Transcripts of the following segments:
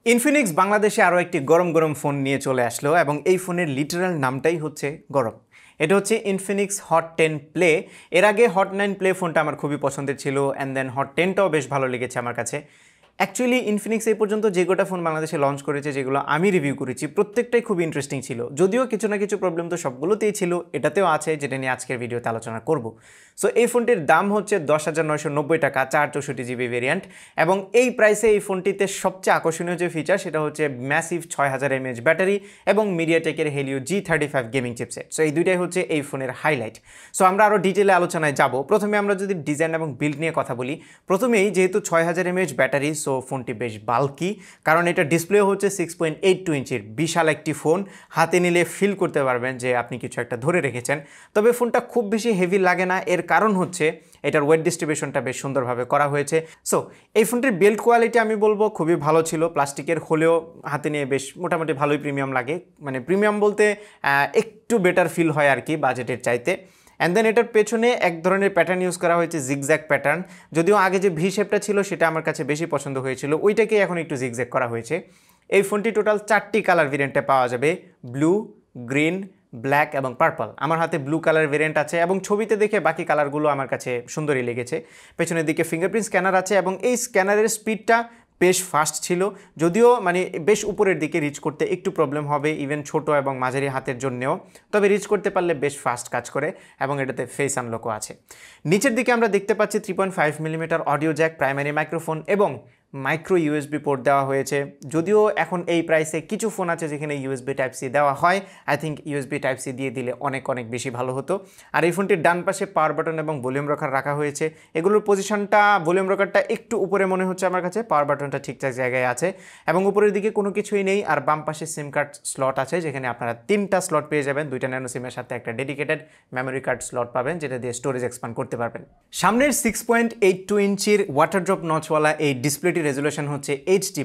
Infinix বাংলাদেশে আরও একটি গরম গরম ফোন নিয়ে চলে আসলো এবং এই ফোনের লিটারাল নামটাই হচ্ছে গরম। এটা হচ্ছে ইনফিনিক্স হট 10 প্লে। এর আগে হট 9 প্লে ফোনটা আমার খুবই পছন্দের ছিল, অ্যান্ড দেন হট 10টাও বেশ ভালো লেগেছে আমার কাছে। অ্যাকচুয়ালি ইনফিনিক্স এই পর্যন্ত যে গোটা ফোন বাংলাদেশে লঞ্চ করেছে, যেগুলো আমি রিভিউ করেছি, প্রত্যেকটাই খুব ইন্টারেস্টিং ছিল। যদিও কিছু না কিছু প্রবলেম তো সবগুলোতেই ছিল, এটাতেও আছে, যেটা নিয়ে আজকের ভিডিওতে আলোচনা করব। সো এই ফোনটির দাম হচ্ছে 10,990 টাকা, 464GB ভেরিয়েন্ট। এবং এই প্রাইসে এই ফোনটিতে সবচেয়ে আকর্ষণীয় যে ফিচার সেটা হচ্ছে ম্যাসিভ 6000 mAh ব্যাটারি এবং মিডিয়াটেকের Helio G35 gaming chipset. So এই দুইটাই হচ্ছে এই ফোনের হাইলাইট। সো আমরা আরও ডিটেলে আলোচনায় যাব। প্রথমে আমরা যদি ডিজাইন এবং বিল্ড নিয়ে কথা বলি, প্রথমেই যেহেতু 6000 mAh ব্যাটারি, সো ফোনটি বেশ বাল্কি, কারণ এটা ডিসপ্লে হচ্ছে 6.82 ইঞ্চির বিশাল একটি ফোন। হাতে নিলে ফিল করতে পারবেন যে আপনি কিছু একটা ধরে রেখেছেন। তবে ফোনটা খুব বেশি হেভি লাগে না, এর কারণ হচ্ছে এটার ওয়েট ডিস্ট্রিবিউশনটা বেশ সুন্দরভাবে করা হয়েছে। সো এই ফোনটির বিল্ড কোয়ালিটি আমি বলবো খুবই ভালো ছিল। প্লাস্টিকের হলেও হাতে নিয়ে বেশ মোটামুটি ভালোই প্রিমিয়াম লাগে, মানে প্রিমিয়াম বলতে একটু বেটার ফিল হয় আর কি বাজেটের চাইতে। অ্যান্ড দেন এটার পেছনে এক ধরনের প্যাটার্ন ইউজ করা হয়েছে, জিগজ্যাগ প্যাটার্ন। যদিও আগে যে ভি শেপটা ছিল সেটা আমার কাছে বেশি পছন্দ হয়েছিল, ওইটাকেই এখন একটু জিগজ্যাগ করা হয়েছে। এই ফোনটি টোটাল 4টি কালার ভেরিয়েন্টে পাওয়া যাবে, ব্লু, গ্রিন, ব্ল্যাক এবং পার্পল। আমার হাতে ব্লু কালার ভেরিয়েন্ট আছে এবং ছবিতে দেখে বাকি কালারগুলো আমার কাছে সুন্দরই লেগেছে। পেছনের দিকে ফিঙ্গারপ্রিন্ট স্ক্যানার আছে এবং এই স্ক্যানারের স্পিডটা বেশ ফাস্ট ছিল, যদিও মানে বেশ উপরের দিকে রিচ করতে একটু প্রবলেম হবে ইভেন ছোট এবং মাঝারি হাতের জন্যেও, তবে রিচ করতে পারলে বেশ ফাস্ট কাজ করে এবং এটাতে ফেস আনলকও আছে। নিচের দিকে আমরা দেখতে পাচ্ছি 3.5mm audio Jack, primary microphone এবং মাইক্রো ইউএসবি পোর্ট দেওয়া হয়েছে। যদিও এখন এই প্রাইসে কিছু ফোন আছে যেখানে ইউএসবি টাইপ সি দেওয়া হয়, I think USB type C দিয়ে দিলে অনেক অনেক বেশি ভালো হতো। আর এই ফোনটির ডান পাশে পাওয়ার বাটন এবং ভলিউম রকার রাখা হয়েছে। এগুলোর পজিশনটা, ভলিউম রকারটা একটু উপরে মনে হচ্ছে আমার কাছে, পাওয়ার বাটনটা ঠিকঠাক জায়গায় আছে এবং উপরের দিকে কোনো কিছুই নেই। আর বাম পাশে সিম কার্ড স্লট আছে, যেখানে আপনারা 3টা স্লট পেয়ে যাবেন, 2টা ন্যানো সিমের সাথে একটা ডেডিকেটেড মেমোরি কার্ড স্লট পাবেন, যেটা দিয়ে স্টোরেজ এক্সপ্যান্ড করতে পারবেন। সামনের 6.82 ইঞ্চির ওয়াটার ড্রপ নচওয়ালা এই ডিসপ্লেটি রেজুলেশন হচ্ছে HD+,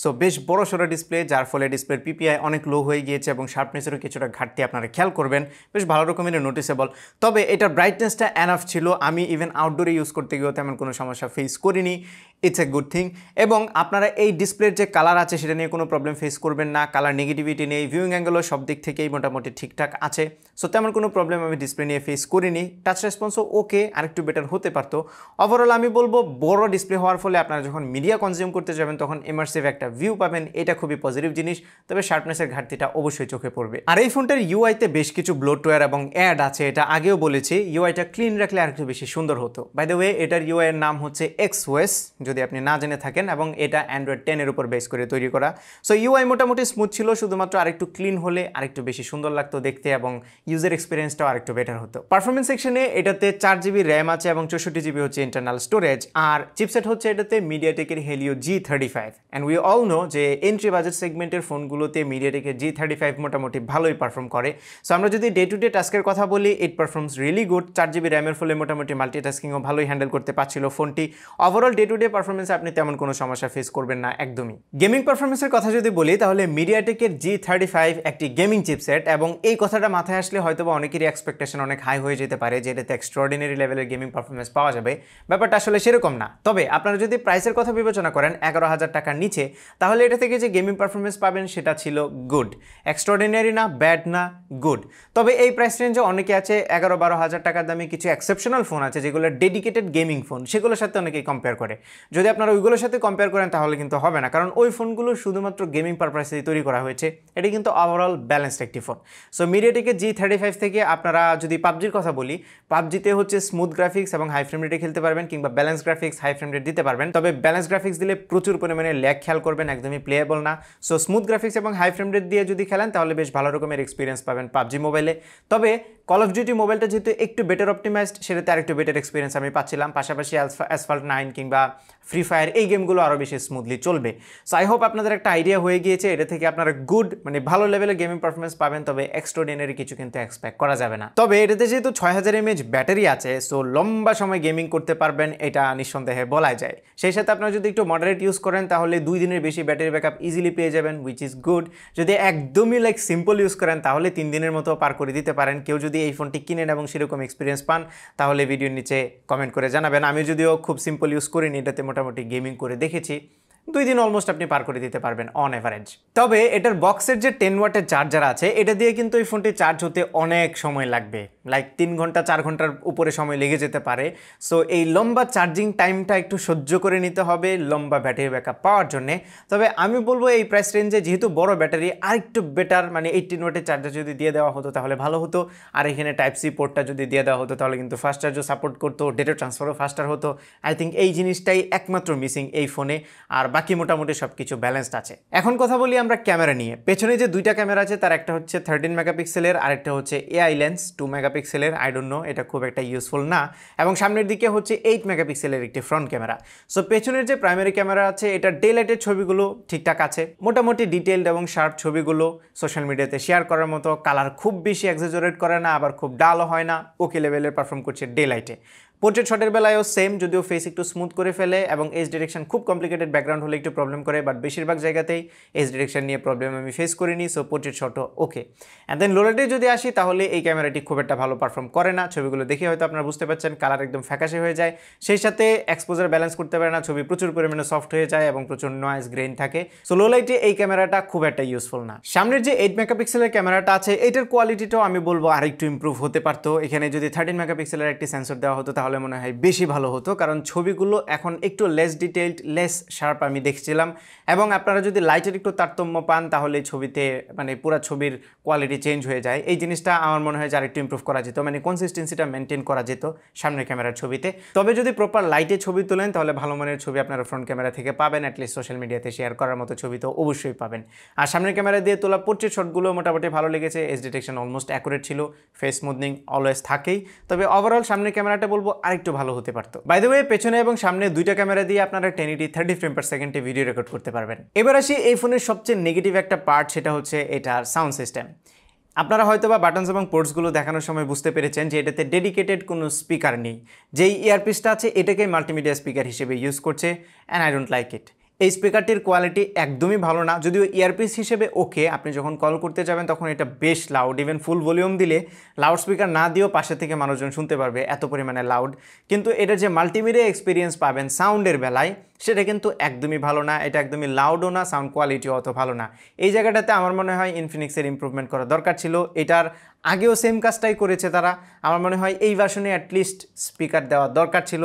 সো বেশ বড় সড়ো ডিসপ্লে, যার ফলে ডিসপ্লের পিপিআই অনেক লো হয়ে গিয়েছে এবং শার্পনেসেরও কিছুটা ঘাটতি আপনারা খেয়াল করবেন, বেশ ভালো রকমের নোটিসেবল। তবে এটার ব্রাইটনেসটা এনাফ ছিল, আমি ইভেন আউটডোরে ইউজ করতে গিয়েও তেমন কোনো সমস্যা ফেস করিনি। It's a good thing. এবং আপনারা এই ডিসপ্লের যে কালার আছে সেটা নিয়ে কোনো প্রবলেম ফেস করবেন না, কালার নেগেটিভিটি নেই, ভিউইং অ্যাঙ্গেলও সব দিক থেকেই মোটামুটি ঠিকঠাক আছে। সো তেমন কোনো প্রবলেম আমি ডিসপ্লে নিয়ে ফেস করিনি। টাচ রেসপন্সও ওকে, আরেকটু বেটার হতে পারতো। ওভারঅল আমি বলবো বড় ডিসপ্লে হওয়ার ফলে আপনারা যখন মিডিয়া কনজিউম করতে যাবেন তখন ইমার্সিভ একটা ভিউ পাবেন, এটা খুবই পজিটিভ জিনিস। তবে শার্পনেসের ঘাটতিটা অবশ্যই চোখে পড়বে। আর এই ফোনটার ইউআইতে বেশ কিছু ব্লোটওয়্যার এবং অ্যাড আছে, এটা আগেও বলেছি। ইউআইটা ক্লিন রাখলে আরেকটু বেশি সুন্দর হতো। বাই দ্য ওয়ে, এটার ইউআই এর নাম হচ্ছে XOS, যদি আপনি না জেনে থাকেন, এবং এটা অ্যান্ড্রয়েড 10 এর উপর বেস করে তৈরি করা। সো ইউআই মোটামুটি স্মুথ ছিল, শুধুমাত্র আরেকটু ক্লিন হলে আরেকটু বেশি সুন্দর লাগতো দেখতে এবং ইউজার এক্সপিরিয়েন্সটাও আরেকটু বেটার হতো। পারফরমেন্স সেকশনে এটাতে 4GB র্যাম আছে এবং 64GB হচ্ছে ইন্টারনাল স্টোরেজ। আর চিপসেট হচ্ছে এটাতে মিডিয়াটেকের Helio G35। And we all know যে এন্ট্রি বাজেট সেগমেন্টের ফোনগুলোতে মিডিয়াটেকের G35 মোটামুটি ভালোই পারফর্ম করে। সো আমরা যদি ডে টু ডে টাস্কের কথা বলি, ইট পারফর্মস রিয়েলি গুড। 4GB র্যামের ফলে মোটামুটি মাল্টিটাস্কিংও ভালোই হ্যান্ডেল করতে পারছিল ফোনটি। ওভারঅল ডে টু ডে পারফরমেন্সে আপনি তেমন কোনো সমস্যা ফেস করবেন না একদমই। গেমিং পারফরমেন্সের কথা যদি বলি, তাহলে মিডিয়াটেকের G35 একটি গেমিং চিপসেট, এবং এই কথাটা মাথায় আসলে হয়তোবা অনেকেরই এক্সপেকটেশন অনেক হাই হয়ে যেতে পারে যে এটাতে এক্সট্রাঅর্ডিনারি লেভেলের গেমিং পারফরমেন্স পাওয়া যাবে। ব্যাপারটা আসলে সেরকম না। তবে আপনারা যদি প্রাইসের কথা বিবেচনা করেন 11,000 টাকার নিচে, তাহলে এটা থেকে যে গেমিং পারফরমেন্স পাবেন সেটা ছিল গুড। এক্সট্রাঅর্ডিনারি না, ব্যাড না, গুড। তবে এই প্রাইস রেঞ্জে অনেকে আছে 11-12,000 টাকার দামে কিছু এক্সেপশনাল ফোন আছে যেগুলো ডেডিকেটেড গেমিং ফোন, সেগুলোর সাথে অনেকেই কম্পেয়ার করে। যদি আপনারা ওইগুলোর সাথে কম্পেয়ার করেন তাহলে কিন্তু হবে না, কারণ ওই ফোনগুলো শুধুমাত্র গেমিং পারপাসে তৈরি করা হয়েছে। এটি কিন্তু ওভারঅল ব্যালেন্সড একটি ফোন। সো মিডিয়াটেকের G35 থেকে আপনারা যদি পাবজির কথা বলি, পাবজিতে হচ্ছে স্মুথ গ্রাফিক্স এবং হাই ফ্রেম রেটে খেলতে পারবেন, কিংবা balance graphics high frame rate দিতে পারবেন। তবে ব্যালেন্স গ্রাফিক্স দিলে প্রচুর পরিমাণে ল্যাগ খেয়াল করবেন, একদমই প্লেয়েবল না। সো স্মুথ গ্রাফিক্স এবং হাই ফ্রেম রেট দিয়ে যদি খেলেন তাহলে বেশ ভালো রকমের এক্সপিরিয়েন্স পাবেন পাবজি মোবাইলে। তবে কল অফ ডিউটি মোবাইলটা যেহেতু একটু বেটার অপটিমাইজড, সেটাতে আরেকটু বেটার এক্সপিরিয়েন্স আমি পাচ্ছিলাম। পাশাপাশি অ্যাসফল্ট 9 কিংবা ফ্রি ফায়ার এই গেমগুলো আরও বেশি স্মুথলি চলবে। সো আই হোপ আপনাদের একটা আইডিয়া হয়ে গিয়েছে, এটা থেকে আপনারা গুড মানে ভালো লেভেলের গেমিং পারফরমেন্স পাবেন। তবে এক্সট্রাঅর্ডিনারি কিছু কিন্তু এক্সপেক্ট করা যাবে না। তবে এটাতে যেহেতু 6000 mAh ব্যাটারি আছে, সো লম্বা সময় গেমিং করতে পারবেন, এটা নিঃসন্দেহে বলাই যায়। সেই সাথে আপনারা যদি একটু মডারেট ইউজ করেন তাহলে 2 দিনের বেশি ব্যাটারি ব্যাকআপ ইজিলি পেয়ে যাবেন, হুইচ ইজ গুড। যদি একদমই সিম্পল ইউজ করেন তাহলে 3 দিনের মতো পার করে দিতে পারেন। কেউ যদি এই ফোনটি কিনেন এবং সেরকম এক্সপিরিয়েন্স পান তাহলে ভিডিওর নিচে কমেন্ট করে জানাবেন। আমি যদিও খুব সিম্পল ইউজ করিনি, এটাতে মোটামুটি গেমিং করে দেখেছি, 2 দিন অলমোস্ট আপনি পার করে দিতে পারবেন অন এভারেজ। তবে এটার বক্সের যে 10 ওয়াটের চার্জার আছে এটা দিয়ে কিন্তু এই ফোনটি চার্জ হতে অনেক সময় লাগবে, লাইক 3 ঘন্টা 4 ঘন্টার উপরে সময় লেগে যেতে পারে। সো এই লম্বা চার্জিং টাইমটা একটু সহ্য করে নিতে হবে লম্বা ব্যাটারি ব্যাকআপ পাওয়ার জন্য। তবে আমি বলবো এই প্রাইস রেঞ্জে যেহেতু বড় ব্যাটারি আরেকটু বেটার, মানে 18 ওয়াটের চার্জার যদি দিয়ে দেওয়া হতো তাহলে ভালো হতো। আর এখানে টাইপ সি পোর্টটা যদি দিয়ে দেওয়া হতো তাহলে কিন্তু ফাস্ট চার্জও সাপোর্ট করতো, ডেটা ট্রান্সফারও ফাস্টার হতো। আই থিঙ্ক এই জিনিসটাই একমাত্র মিসিং এই ফোনে, আর বাকি মোটামুটি সব কিছু ব্যালেন্সড আছে। এখন কথা বলি আমরা ক্যামেরা নিয়ে। পেছনে যে 2টা ক্যামেরা আছে তার একটা হচ্ছে 13 মেগাপিক্সেলের, আরেকটা হচ্ছে এআই লেন্স 2 মেগাপিক্সেলের। আই ডোন্ট নো, এটা খুব একটা ইউজফুল না। এবং সামনের দিকে হচ্ছে 8 মেগাপিক্সেলের একটি ফ্রন্ট ক্যামেরা। সো পেছনের যে প্রাইমারি ক্যামেরা আছে এটা ডে লাইটের ছবিগুলো ঠিকঠাক আছে, মোটামুটি ডিটেইলড এবং শার্প ছবিগুলো সোশ্যাল মিডিয়াতে শেয়ার করার মতো। কালার খুব বেশি এক্সাজারেট করে না, আবার খুব ডালও হয় না, ওকে লেভেলের পারফর্ম করছে ডে লাইটে। পোর্ট্রেট শটের বেলায়ও সেম, যদিও ফেস একটু স্মুথ করে ফেলে এবং এজ ডিরেকশন খুব কমপ্লিকেটেড ব্যাকগ্রাউন্ড হলে একটু প্রবলেম করে, বাট বেশিরভাগ জায়গাতেই এজ ডিরেকশন নিয়ে প্রবলেম আমি ফেস করিনি। সো পোর্ট্রেট শটও ওকে। অ্যান্ড দেন লো লাইটে যদি আসি তাহলে এই ক্যামেরাটি খুব একটা ভালো পারফর্ম করে না। ছবিগুলো দেখে হয়তো আপনারা বুঝতে পারছেন কালার একদম ফ্যাকাশে হয়ে যায়, সেই সাথে এক্সপোজার ব্যালেন্স করতে পারে না, ছবি প্রচুর পরিমাণে সফট হয়ে যায় এবং প্রচুর নয়েজ গ্রেইন থাকে। সো লো লাইটে এই ক্যামেরাটা খুব একটা ইউজফুল না। সামনের যে 8 মেগাপিক্সেলের ক্যামেরাটা আছে এটার কোয়ালিটিটাও আমি বলবো আরেকটু ইমপ্রুভ হতে পারতো। এখানে যদি 13 মেগাপিক্সেলের একটি সেন্সর দেওয়া হতো তাহলে মনে হয় বেশি ভালো হতো, কারণ ছবিগুলো এখন একটু লেস ডিটেইলড, লেস শার্প আমি দেখছিলাম। এবং আপনারা যদি লাইটের একটু তারতম্য পান তাহলে ছবিতে মানে পুরো ছবির কোয়ালিটি চেঞ্জ হয়ে যায়। এই জিনিসটা আমার মনে হয় যে আরেকটু ইমপ্রুভ করা যেত, মানে কনসিস্টেন্সিটা মেনটেন করা যেত সামনের ক্যামেরার ছবিতে। তবে যদি প্রপার লাইটে ছবি তোলেন তাহলে ভালো মানের ছবি আপনারা ফ্রন্ট ক্যামেরা থেকে পাবেন, অ্যাটলিস্ট সোশ্যাল মিডিয়াতে শেয়ার করার মতো ছবি তো অবশ্যই পাবেন। আর সামনের ক্যামেরা দিয়ে তোলা পোর্ট্রেট শটগুলো মোটামুটি ভালো লেগেছে, এজ ডিটেকশন অলমোস্ট অ্যাকুরেট ছিল, ফেস স্মুথনিং অলওয়েজ থাকেই। তবে ওভারঅল সামনের ক্যামেরাটা বলবো আরেকটু ভালো হতে পারতো। বাই দ্য ওয়ে, পেছনে এবং সামনে 2টা ক্যামেরা দিয়ে আপনারা 1080 30 ফ্রেম পার সেকেন্ডে ভিডিও রেকর্ড করতে পারবেন। এবার আসি এই ফোনের সবচেয়ে নেগেটিভ একটা পার্ট, সেটা হচ্ছে এটার সাউন্ড সিস্টেম। আপনারা হয়তো বা বাটনস এবং পোর্টসগুলো দেখানোর সময় বুঝতে পেরেছেন যে এটাতে ডেডিকেটেড কোনো স্পিকার নেই। যেই ইয়ারপিসটা আছে এটাকে মাল্টিমিডিয়া স্পিকার হিসেবে ইউজ করছে, and I don't like it. এই স্পিকারটির কোয়ালিটি একদমই ভালো না, যদিও ইয়ারপিস হিসেবে ওকে। আপনি যখন কল করতে যাবেন তখন এটা বেশ লাউড, ইভেন ফুল ভলিউম দিলে লাউড স্পিকার না দিয়েও পাশে থেকে মানুষজন শুনতে পারবে, এত পরিমাণে লাউড। কিন্তু এটা যে মাল্টিমিডিয়া এক্সপিরিয়েন্স পাবেন সাউন্ডের বেলায় সেটা কিন্তু একদমই ভালো না। এটা একদমই লাউডও না, সাউন্ড কোয়ালিটিও অত ভালো না। এই জায়গাটাতে আমার মনে হয় ইনফিনিক্সের ইমপ্রুভমেন্ট করা দরকার ছিল। এটার আগেও সেম কাজটাই করেছে তারা। আমার মনে হয় এই ভার্সনে অ্যাটলিস্ট স্পিকার দেওয়া দরকার ছিল,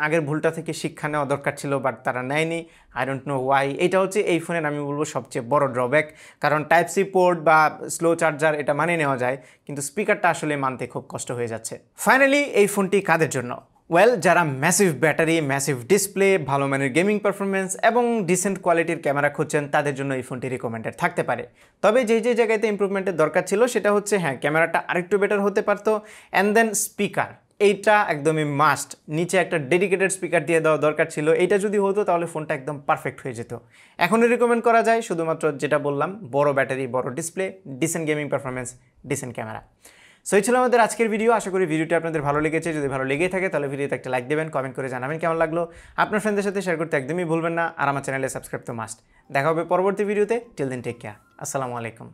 আগের ভুলটা থেকে শিক্ষা নেওয়া দরকার ছিল, বাট তারা নেয়নি। I don't know Y. এটা হচ্ছে এই ফোনের আমি বলবো সবচেয়ে বড় ড্রব্যাক, কারণ টাইপ সি পোর্ট বা স্লো চার্জার এটা মানে নেওয়া যায়, কিন্তু স্পিকারটা আসলে মানতে খুব কষ্ট হয়ে যাচ্ছে। ফাইনালি এই ফোনটি কাদের জন্য? ওয়েল, যারা ম্যাসিভ ব্যাটারি, ম্যাসিভ ডিসপ্লে, ভালো মানের গেমিং পারফরমেন্স এবং ডিসেন্ট কোয়ালিটির ক্যামেরা খুঁজছেন তাদের জন্য এই ফোনটি রিকমেন্ডেড থাকতে পারে। তবে যে জায়গাতে ইমপ্রুভমেন্টের দরকার ছিল সেটা হচ্ছে হ্যাঁ, ক্যামেরাটা আরেকটু বেটার হতে পারতো। অ্যান্ড দেন স্পিকার, এইটা একদমই মাস্ট, নিচে একটা ডেডিকেটেড স্পিকার দিয়ে দেওয়া দরকার ছিল। এইটা যদি হতো তাহলে ফোনটা একদম পারফেক্ট হয়ে যেত। এখনই রিকমেন্ড করা যায় শুধুমাত্র যেটা বললাম, বড় ব্যাটারি, বড় display, decent gaming performance, decent camera. So এই ছিল আমাদের আজকের ভিডিও। আশা করি ভিডিওটি আপনাদের ভালো লেগেছে। যদি ভালো লেগে থাকে তাহলে ভিডিওতে একটা লাইক দেবেন, কমেন্ট করে জানাবেন কেমন লাগলো। আপনার ফ্রেন্ডদের সাথে শেয়ার করতে একদমই ভুলবেন না, আর আমার চ্যানেলে সাবস্ক্রাইব তো মাস্ট। দেখা হবে পরবর্তী ভিডিওতে। Till then take care. আসসালামু আলাইকুম।